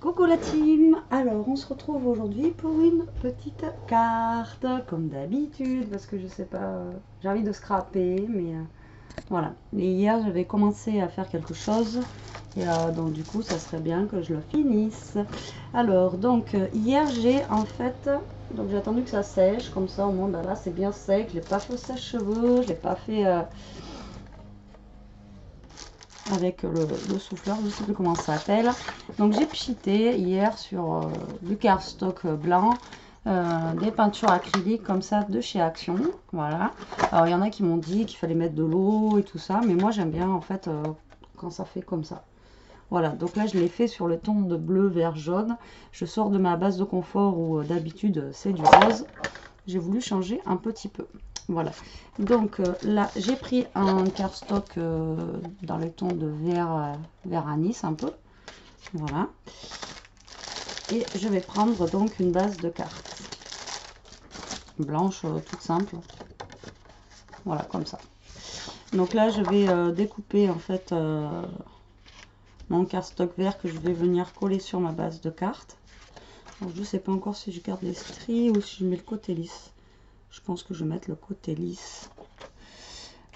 Coucou la team. Alors on se retrouve aujourd'hui pour une petite carte comme d'habitude parce que je sais pas, j'ai envie de scraper mais voilà. Et hier j'avais commencé à faire quelque chose et donc du coup ça serait bien que je le finisse. Alors donc hier j'ai en fait, donc j'ai attendu que ça sèche comme ça au moins ben là c'est bien sec, je l'ai pas fait au sèche-cheveux, je l'ai pas fait avec le souffleur, je ne sais plus comment ça s'appelle. Donc j'ai pchité hier sur du cardstock blanc, des peintures acryliques comme ça de chez Action. Voilà. Alors il y en a qui m'ont dit qu'il fallait mettre de l'eau et tout ça, mais moi j'aime bien en fait quand ça fait comme ça. Voilà, donc là je l'ai fait sur le ton de bleu, vert, jaune. Je sors de ma base de confort où d'habitude c'est du rose. J'ai voulu changer un petit peu. Voilà, donc là j'ai pris un cardstock dans les tons de vert, vert anis un peu, voilà, et je vais prendre donc une base de cartes blanche toute simple, voilà, comme ça. Donc là je vais découper en fait mon cardstock vert que je vais venir coller sur ma base de cartes. Alors, je ne sais pas encore si je garde les stries ou si je mets le côté lisse. Je pense que je vais mettre le côté lisse.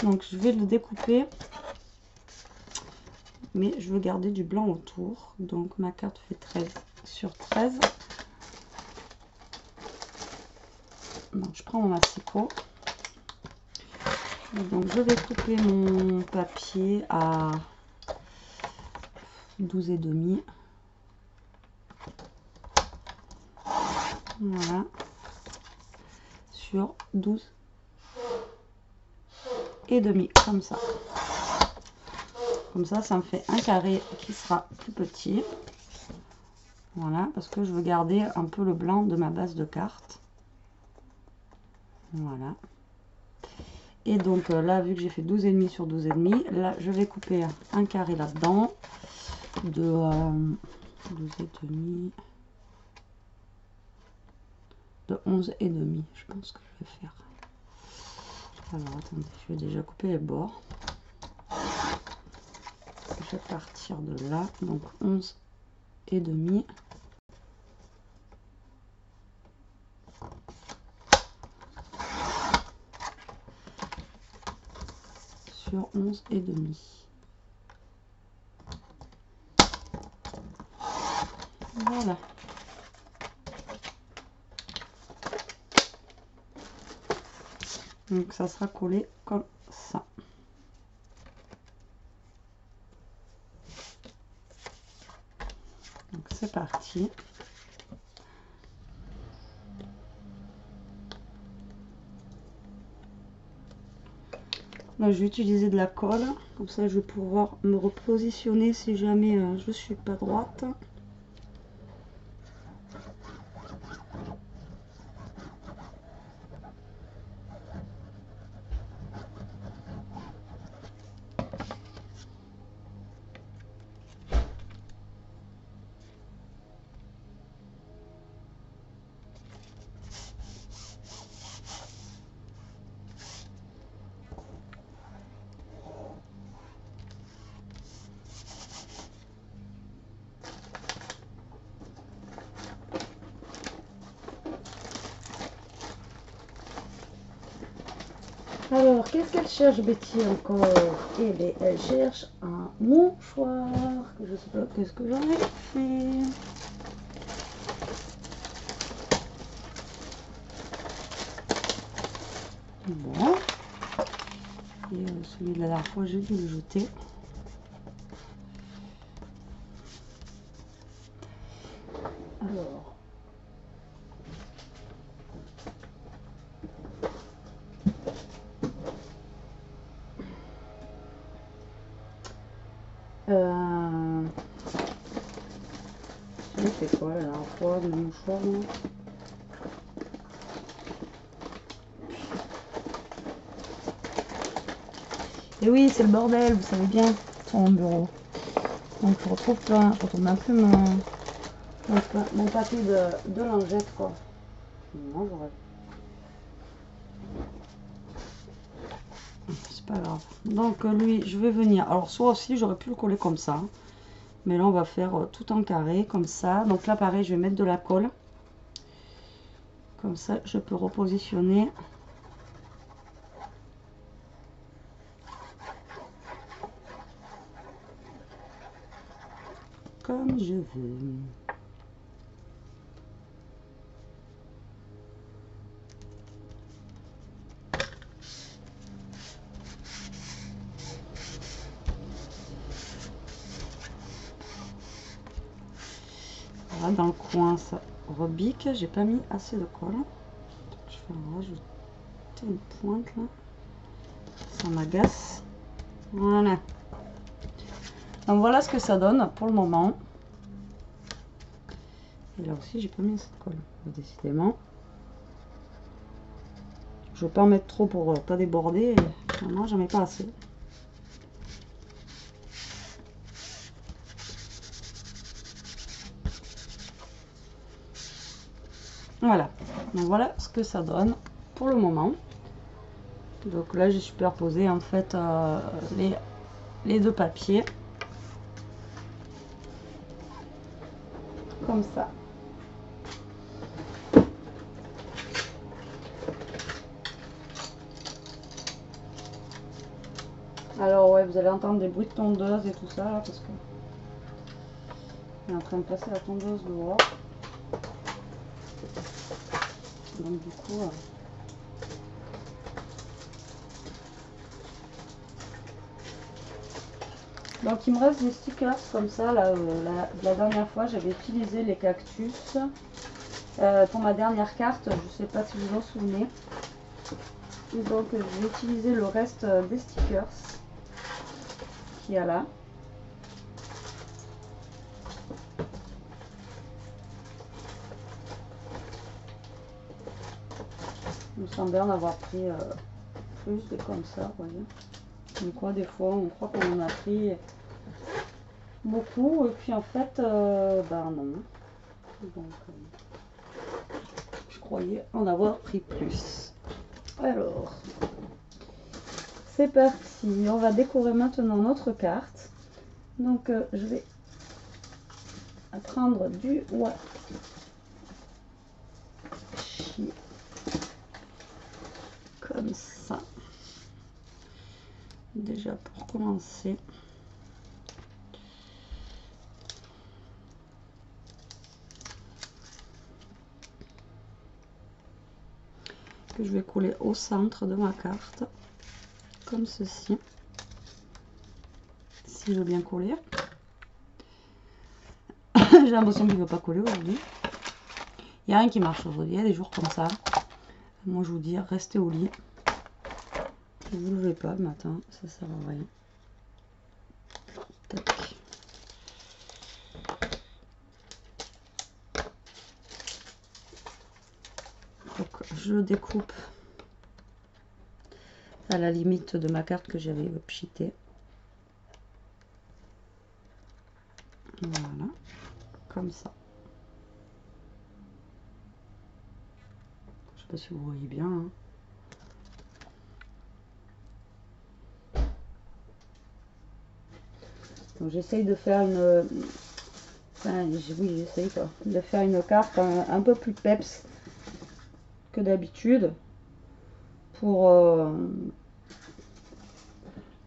Donc je vais le découper, mais je veux garder du blanc autour. Donc ma carte fait 13 sur 13. Donc je prends mon massicot. Et donc je vais couper mon papier à 12,5. Voilà. Sur 12,5 comme ça. Comme ça me fait un carré qui sera plus petit. Voilà, parce que je veux garder un peu le blanc de ma base de cartes. Voilà. Et donc là, vu que j'ai fait 12,5 sur 12,5, là je vais couper un carré là-dedans de 12,5, de 11,5, je pense que je vais faire. Alors attendez, je vais déjà couper les bords. Je vais partir de là, donc 11,5. Sur 11,5. Voilà. Donc ça sera collé comme ça. Donc c'est parti. Là, je vais utiliser de la colle, comme ça je vais pouvoir me repositionner si jamais je suis pas droite. Alors, qu'est-ce qu'elle cherche, Betty, encore? Eh bien, elle cherche un mouchoir. Je sais pas qu'est-ce que j'en ai fait. Bon. Et celui de la dernière fois, j'ai dû le jeter. Alors. J'ai fait quoi la dernière fois, de mouchoir, là? Et oui, c'est le bordel, vous savez bien, sur mon bureau. Donc je retrouve pas, je retrouve même plus mon papier de lingette, quoi. Non, j'aurais. C'est pas grave. Donc lui, je vais venir. Alors soit aussi, j'aurais pu le coller comme ça. Mais là, on va faire tout en carré, comme ça. Donc là, pareil, je vais mettre de la colle. Comme ça, je peux repositionner. Comme je veux. Voilà, dans le coin, ça rebique. J'ai pas mis assez de colle. Je vais en rajouter une pointe là. Ça m'agace. Voilà. Donc voilà ce que ça donne pour le moment. Et là aussi, j'ai pas mis assez de colle. Décidément. Je vais pas en mettre trop pour pas déborder. Vraiment, j'en mets pas assez. Voilà. Donc voilà ce que ça donne pour le moment. Donc là, j'ai superposé en fait les deux papiers. Comme ça. Alors ouais, vous allez entendre des bruits de tondeuse et tout ça là, parce que on est en train de passer la tondeuse dehors. Donc du coup... Donc il me reste des stickers comme ça. Là, la dernière fois, j'avais utilisé les cactus pour ma dernière carte. Je ne sais pas si vous vous en souvenez. Donc je vais utiliser le reste des stickers qu'il y a là. Il me semble bien en avoir pris plus de comme ça, vous voyez. Donc quoi, des fois, on croit qu'on en a pris beaucoup et puis en fait, ben non. Donc, je croyais en avoir pris plus. Alors, c'est parti. On va décorer maintenant notre carte. Donc, je vais prendre du washi comme ça. Déjà pour commencer. Que je vais coller au centre de ma carte. Comme ceci. Si je veux bien coller. J'ai l'impression qu'il ne veut pas coller aujourd'hui. Il n'y a rien qui marche aujourd'hui. Il y a des jours comme ça. Moi, je vous dis, restez au lit. Ne vous levez pas le matin. Ça sert à rien. Tac. Donc, je découpe à la limite de ma carte que j'avais pchitée. Voilà. Comme ça. Je sais pas si vous voyez bien. Hein. Donc j'essaye de faire une... Enfin, oui, j'essaye quoi. De faire une carte un peu plus peps que d'habitude. Pour...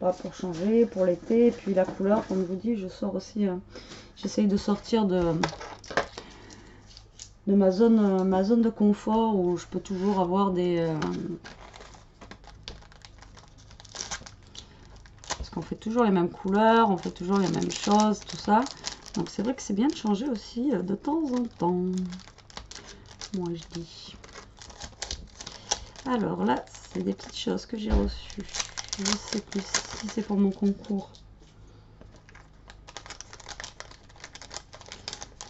pas pour changer, pour l'été. Et puis la couleur, comme je vous dis, je sors aussi... j'essaye de sortir de ma zone de confort où je peux toujours avoir des... parce qu'on fait toujours les mêmes couleurs, on fait toujours les mêmes choses, tout ça. Donc c'est vrai que c'est bien de changer aussi de temps en temps. Moi je dis. Alors là, c'est des petites choses que j'ai reçues. Je sais plus si c'est pour mon concours.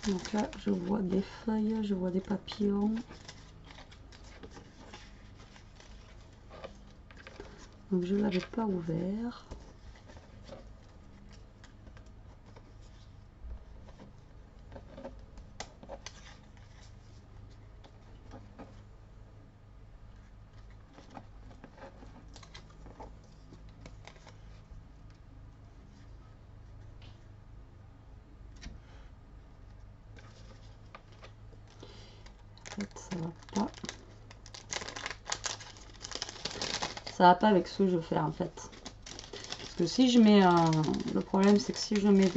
Donc là, je vois des feuilles, je vois des papillons. Donc je ne l'avais pas ouvert. fait, ça va pas. Ça va pas avec ce que je veux faire en fait. Parce que si je mets... le problème c'est que si je mets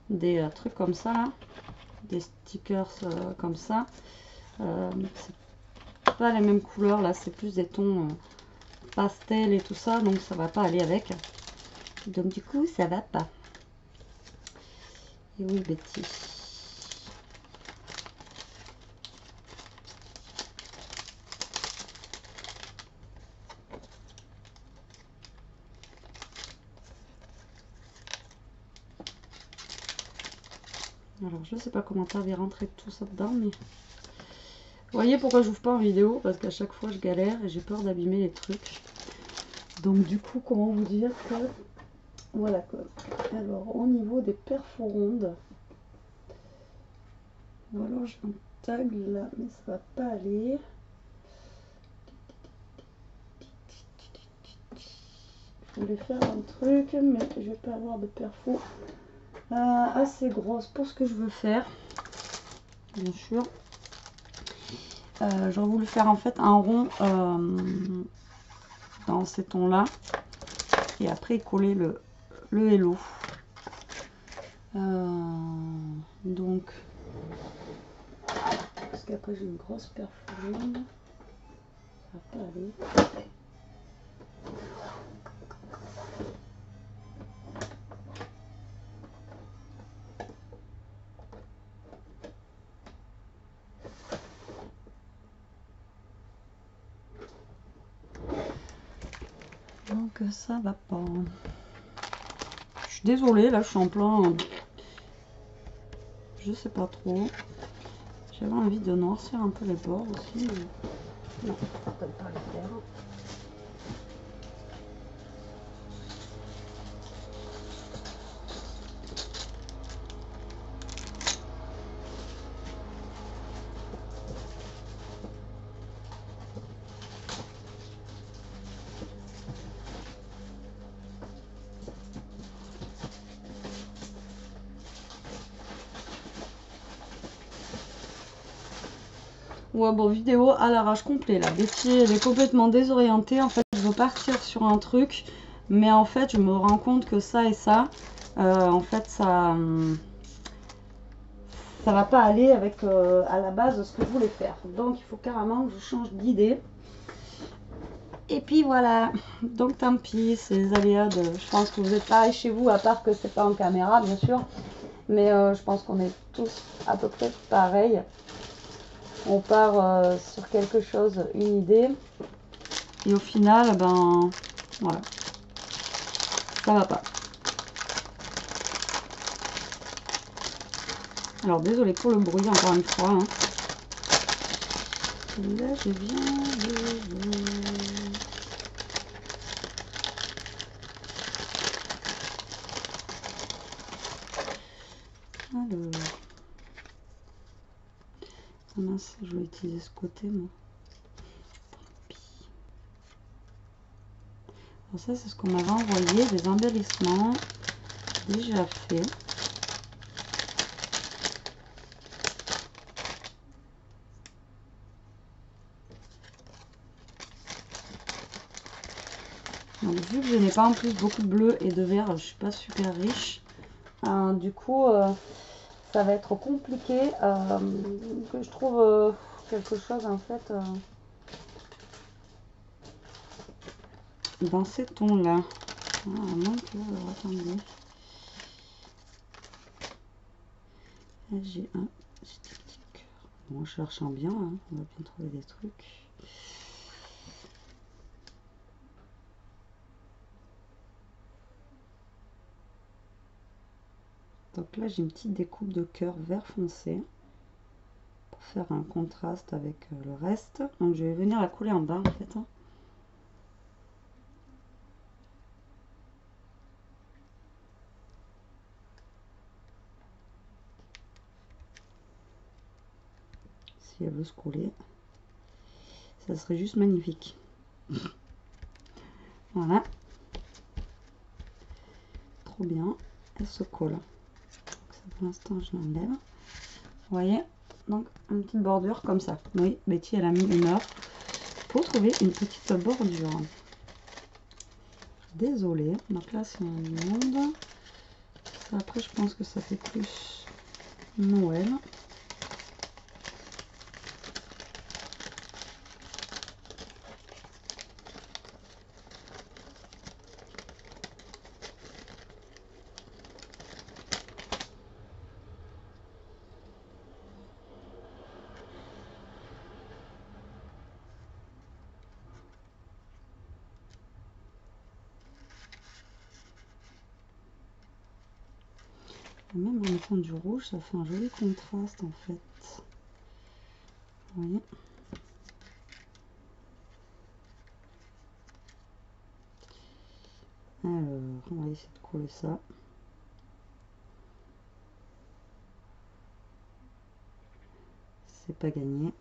des trucs comme ça, là, des stickers comme ça, c'est pas les mêmes couleurs. Là c'est plus des tons pastel et tout ça. Donc ça va pas aller avec. Donc du coup ça va pas. Et oui Betty. Alors je sais pas comment tu avais rentré tout ça dedans, mais vous voyez pourquoi j'ouvre pas en vidéo, parce qu'à chaque fois je galère et j'ai peur d'abîmer les trucs. Donc du coup, comment vous dire que voilà quoi. Alors au niveau des perfos rondes, ou alors je un tag là, mais ça va pas aller. Je voulais faire un truc, mais je vais pas avoir de perfos assez grosses pour ce que je veux faire, bien sûr. J'aurais voulu faire en fait un rond dans ces tons là et après coller le hello. Donc parce qu'après j'ai une grosse perforation, ça va pas aller. Donc ça va pas. Je suis désolée, là je suis en plein, je sais pas trop. J'avais envie de noircir un peu les bords aussi, mais non, ça peut pas le faire. Ouais, bon, vidéo à l'arrache complet là. Betty, elle est complètement désorientée. En fait, je veux partir sur un truc, mais en fait, je me rends compte que ça et ça, en fait, ça va pas aller avec à la base ce que je voulais faire. Donc, il faut carrément que je change d'idée. Et puis voilà. Donc, tant pis, c'est les aléas de. Je pense que vous êtes pareil chez vous, à part que c'est pas en caméra, bien sûr. Mais je pense qu'on est tous à peu près pareil. On part sur quelque chose, une idée, et au final, ben voilà, ça va pas. Alors désolé pour le bruit encore une fois. Hein. Là, je viens de... Alors, ah mince, je vais utiliser ce côté moi. Alors ça c'est ce qu'on m'avait envoyé, des embellissements déjà faits. Donc vu que je n'ai pas en plus beaucoup de bleu et de vert, je suis pas super riche. Du coup ça va être compliqué que je trouve quelque chose en fait dans ces tons là. Attendez. Là j'ai un sticker. Bon, en cherchant bien, hein, on va bien trouver des trucs. Donc là j'ai une petite découpe de cœur vert foncé pour faire un contraste avec le reste. Donc je vais venir la coller en bas en fait. Hein. Si elle veut se coller, ça serait juste magnifique. Voilà. Trop bien. Elle se colle. Donc ça pour l'instant je l'enlève. Vous voyez, donc une petite bordure comme ça. Oui, Betty elle a mis 1 heure pour trouver une petite bordure. Désolée, donc là c'est un monde. Ça, après je pense que ça fait plus Noël. Même en mettant du rouge, ça fait un joli contraste en fait. Vous voyez? Alors, on va essayer de coller ça. C'est pas gagné.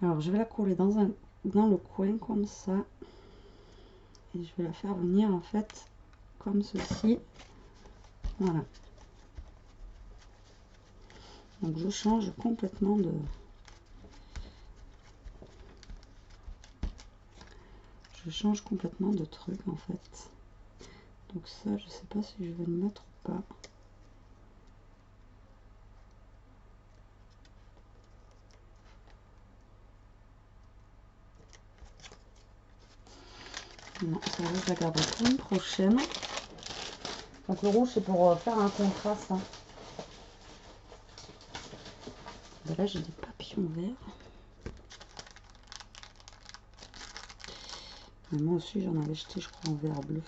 Alors, je vais la coller dans le coin comme ça. Et je vais la faire venir en fait comme ceci. Voilà. Donc, je change complètement de... Je change complètement de truc en fait. Donc ça, je sais pas si je vais le mettre ou pas. Non, ça va, je la garde pour une prochaine. Donc le rouge, c'est pour faire un contraste. Hein. Ben là, j'ai des papillons verts. Mais moi aussi, j'en avais jeté, je crois, en vert bleu.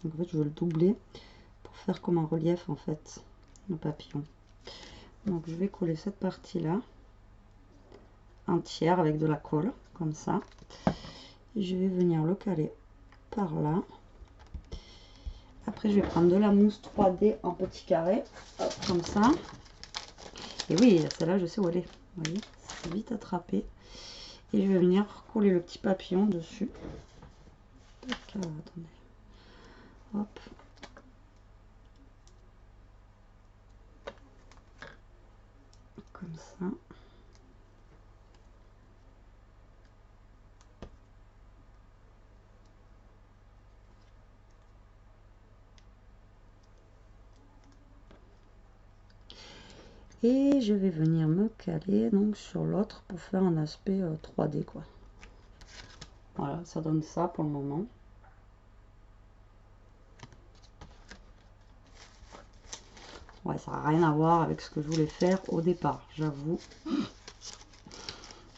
Donc en fait, je veux le doubler pour faire comme un relief en fait, le papillon. Donc je vais coller cette partie-là entière avec de la colle, comme ça. Et je vais venir le caler par là. Après, je vais prendre de la mousse 3D en petits carrés, comme ça. Et oui, celle-là, je sais où elle est. Vous voyez, c'est vite attrapé. Et je vais venir coller le petit papillon dessus. Tac, attendez. Hop. Comme ça. Et je vais venir me caler donc sur l'autre pour faire un aspect 3D quoi. Voilà, ça donne ça pour le moment. Ouais, ça n'a rien à voir avec ce que je voulais faire au départ, j'avoue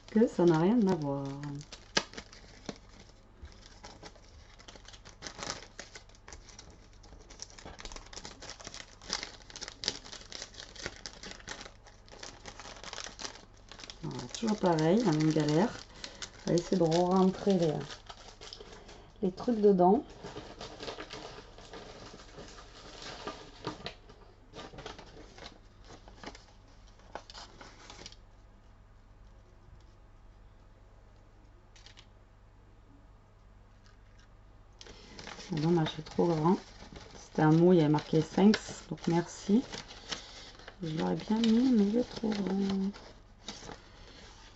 que ça n'a rien à voir. Voilà, toujours pareil, la même galère. On va essayer de rentrer les trucs dedans. C'est dommage, c'est trop grand. C'était un mot, il y avait marqué 5, donc merci. Je l'aurais bien mis, mais il est trop grand.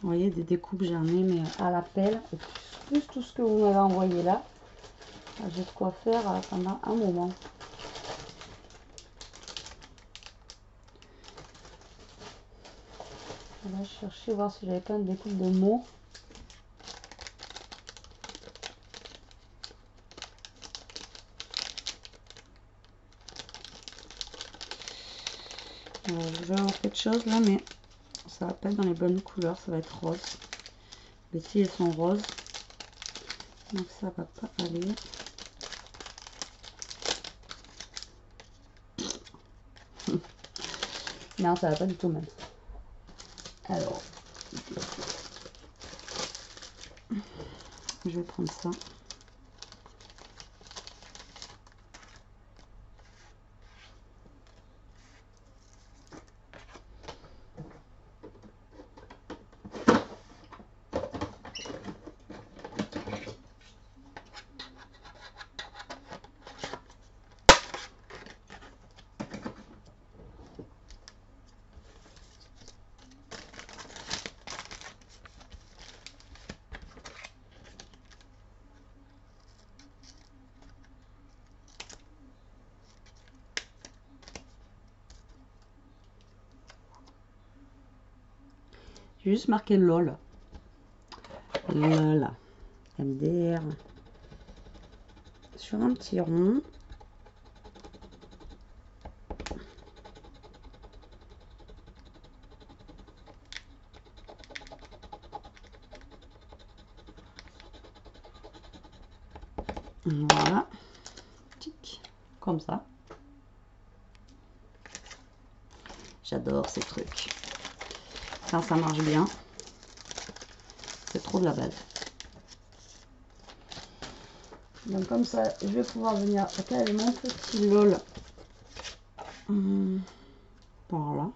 Vous voyez, des découpes, j'en ai, mais à la pelle. Et plus tout ce que vous m'avez envoyé là. J'ai de quoi faire pendant un moment. Là, je cherchais voir si j'avais pas une découpe de mots. Je vais avoir quelque chose là, mais ça va pas être dans les bonnes couleurs, ça va être rose. Les filles, elles sont roses, donc ça va pas aller. Non, ça va pas du tout même. Alors, je vais prendre ça. J'ai juste marqué LOL. LOL. MDR. Sur un petit rond. Voilà. Tic. Comme ça. J'adore ces trucs. Quand ça marche bien. C'est trop de la base. Donc comme ça, je vais pouvoir venir caler mon petit LOL par là.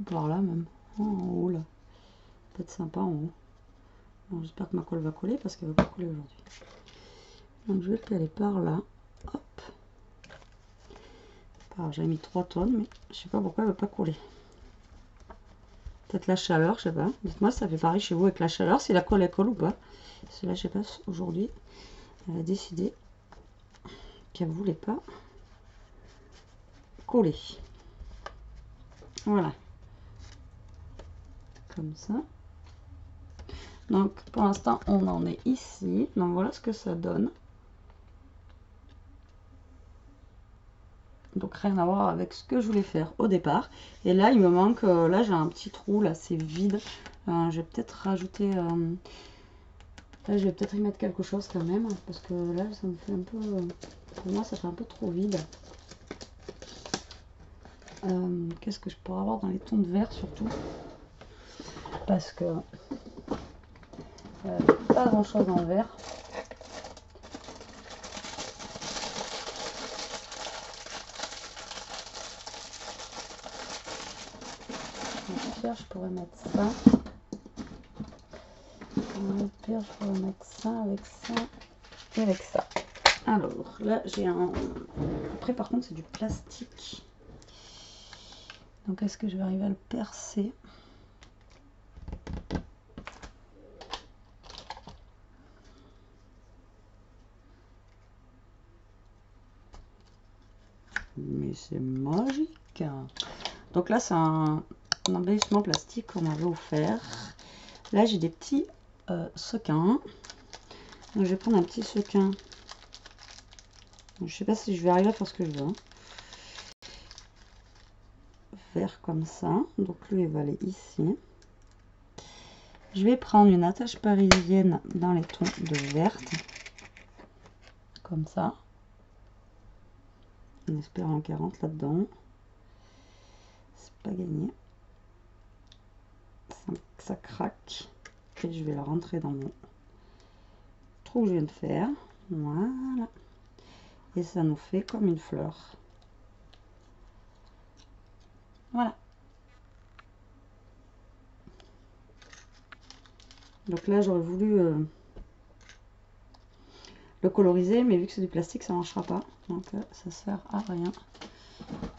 Par là même. Oh, en haut là. Peut-être sympa en haut. J'espère que ma colle va coller parce qu'elle va pas coller aujourd'hui. Donc je vais le caler par là. Hop. J'ai mis 3 tonnes, mais je sais pas pourquoi elle va pas coller. Peut-être la chaleur, je sais pas. Dites-moi si ça fait pareil chez vous avec la chaleur, si la colle elle colle ou pas. Celle-là, je sais pas, aujourd'hui, elle a décidé qu'elle voulait pas coller. Voilà. Comme ça. Donc pour l'instant, on en est ici. Donc voilà ce que ça donne. Donc rien à voir avec ce que je voulais faire au départ. Et là, il me manque, là j'ai un petit trou, là c'est vide. Je vais peut-être rajouter, là je vais peut-être y mettre quelque chose quand même. Parce que là, ça me fait un peu, pour moi ça fait un peu trop vide. Qu'est-ce que je pourrais avoir dans les tons de vert surtout? Parce que pas grand chose en vert. Je pourrais mettre ça. Au pire, je pourrais mettre ça avec ça et avec ça. Alors là, j'ai un. Après, par contre, c'est du plastique. Donc, est-ce que je vais arriver à le percer? Mais c'est magique. Donc là, c'est un embellissement plastique qu'on m'avait offert. Là, j'ai des petits sequins. Donc, je vais prendre un petit sequin. Donc, je sais pas si je vais arriver à faire ce que je veux. Hein. Vert comme ça. Donc, lui, il va aller ici. Je vais prendre une attache parisienne dans les tons de verte. Comme ça. En espérant qu'elle rentre là-dedans. C'est pas gagné. Ça craque. Et je vais la rentrer dans mon trou que je viens de faire. Voilà. Et ça nous fait comme une fleur. Voilà. Donc là, j'aurais voulu le coloriser, mais vu que c'est du plastique, ça ne marchera pas. Donc ça sert à rien.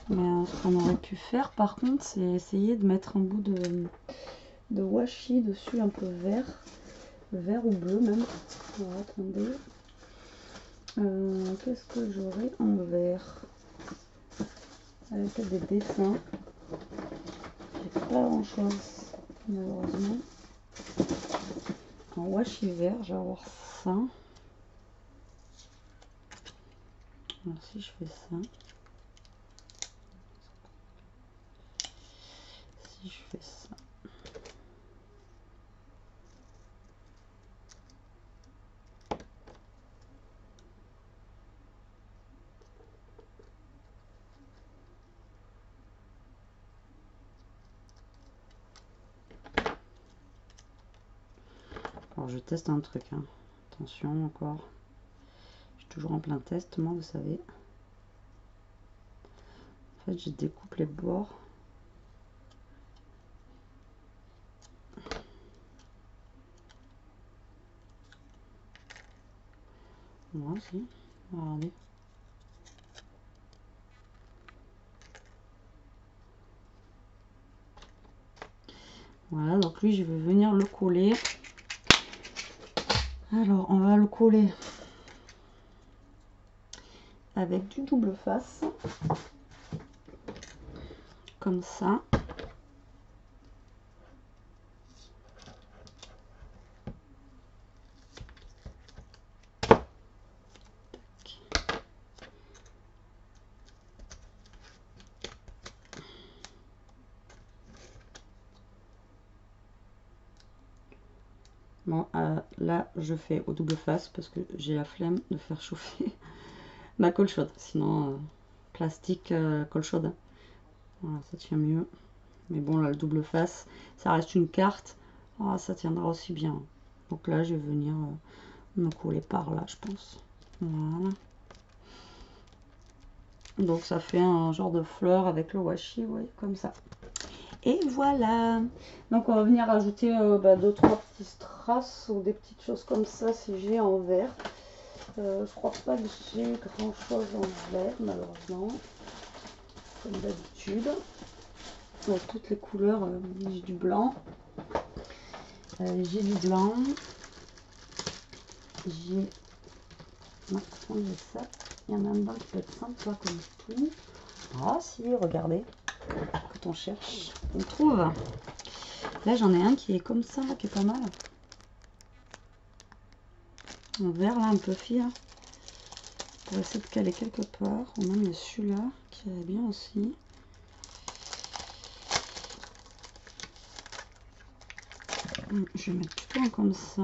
Mais ce qu'on aurait pu faire, par contre, c'est essayer de mettre un bout de washi dessus, un peu vert. Vert ou bleu même. Alors, attendez. Qu'est-ce que j'aurais en vert? Peut-être des dessins. J'ai pas grand chose, malheureusement. En washi vert, je vais avoir ça. Alors si je fais ça. si je fais ça. Alors je teste un truc, hein. Attention encore. Je suis toujours en plein test, moi, vous savez. En fait, je découpe les bords. Moi aussi. Regardez. Voilà, donc lui, je vais venir le coller. Alors, on va le coller avec du double face. Comme ça. Bon, là, je fais au double face parce que j'ai la flemme de faire chauffer ma colle chaude. Sinon, plastique, colle chaude. Voilà, ça tient mieux. Mais bon, là, le double face, ça reste une carte. Ah, ça tiendra aussi bien. Donc là, je vais venir me coller par là, je pense. Voilà. Donc ça fait un genre de fleur avec le washi, vous voyez, comme ça. Et voilà. Donc on va venir ajouter 2-3 petits strass ou des petites choses comme ça si j'ai en vert. Je crois pas que j'ai grand chose en vert malheureusement. Comme d'habitude. Donc toutes les couleurs, j'ai du blanc. J'ai du blanc. J'ai... Non, ça. Il y en a un bas qui peut être sympa comme tout. Ah si, regardez. Quand on cherche, on trouve. Là j'en ai un qui est comme ça, qui est pas mal. En vert là, un peu fier. Pour essayer de caler quelque part. On a mis celui-là qui est bien aussi. Je vais mettre plutôt un comme ça.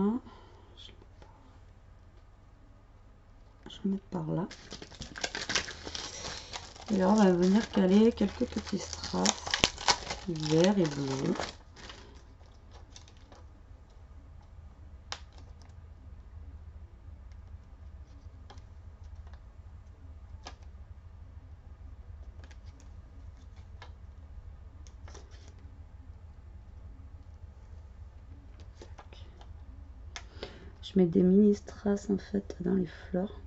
Je vais mettre par là. Et là on va venir caler quelques petits strass vert et bleu. Je mets des mini strass en fait dans les fleurs.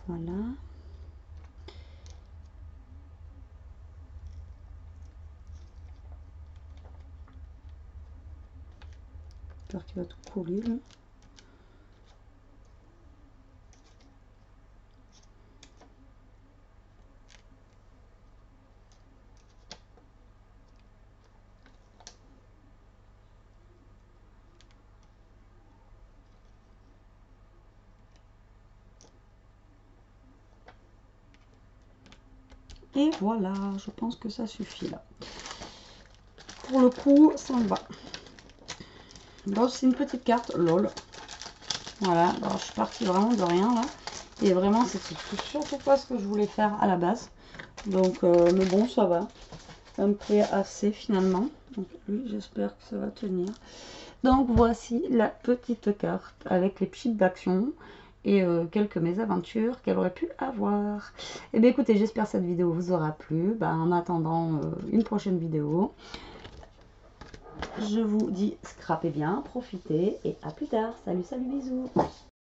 Voilà. J'espère qu'il va tout coller là. Et voilà, je pense que ça suffit là. Pour le coup, ça me va. Donc c'est une petite carte LOL. Voilà, alors je suis partie vraiment de rien là. Et vraiment, c'était surtout pas ce que je voulais faire à la base. Donc, mais bon, ça va. Ça me plaît assez finalement. Donc lui, j'espère que ça va tenir. Donc voici la petite carte avec les chips d'action et quelques mésaventures qu'elle aurait pu avoir. Et bien écoutez, j'espère que cette vidéo vous aura plu. En attendant une prochaine vidéo, je vous dis scrapez bien, profitez et à plus tard. Salut, salut, bisous.